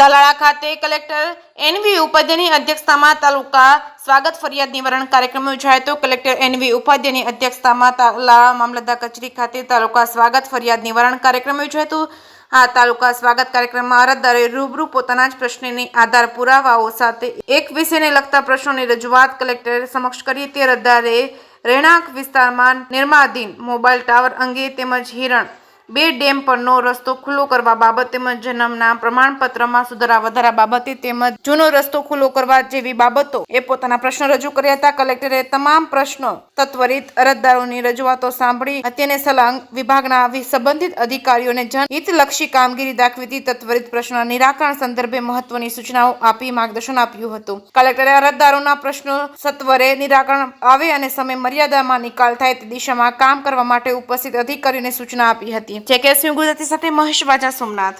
તાલાળા ખાતે collector NV ઉપાધ્યાયની અધ્યક્ષતામાં તાલુકા સ્વાગત ફરિયાદ નિવારણ કાર્યક્રમ યોજાયો હતો। કલેક્ટર એનવી ઉપાધ્યાયની અધ્યક્ષતામાં તાલાળા મામલતદાર કચેરી ખાતે તાલુકા સ્વાગત ફરિયાદ નિવારણ કાર્યક્રમ યોજાયો હતો। આ તાલુકા સ્વાગત કાર્યક્રમમાં અરજદારોએ રૂબરૂ પોતાના જ પ્રશ્નની આધાર પુરાવાઓ સાથે એક વિષયને લગતા પ્રશ્નોની રજૂઆત કલેક્ટર સમક્ષ કરી હતી। અરજદારે રહેણાંક વિસ્તારમાં નિર્માણાધીન મોબાઈલ ટાવર અંગે તેમજ હિરણ બે ડેમ પરનો રસ્તો ખુલ્લો કરવા બાબત તેમજ જન્મના પ્રમાણપત્રમાં સુધારા વધારા બાબતે તેમજ જૂનો રસ્તો ખુલ્લો કરવા જેવી બાબતો એ પોતાના પ્રશ્નો રજૂ કર્યા હતા। કલેક્ટરે તમામ પ્રશ્નો તત્વરિત અરજદારોની રજૂઆતો સાંભળી હતી અને સલાહ વિભાગના સંબંધિત અધિકારીઓને જનહિતલક્ષી કામગીરી દાખવી હતી। તત્વરિત પ્રશ્નોના નિરાકરણ સંદર્ભે મહત્વની સૂચનાઓ આપી માર્ગદર્શન આપ્યું હતું। કલેક્ટરે અરજદારોના પ્રશ્નો સત્વરે નિરાકરણ આવે અને સમય મર્યાદામાં નિકાલ થાય તે દિશામાં કામ કરવા માટે ઉપસ્થિત અધિકારીઓને સૂચના આપી હતી। જેકે ગુજરાતી સાથે મહેશ વાજા સોમનાથ।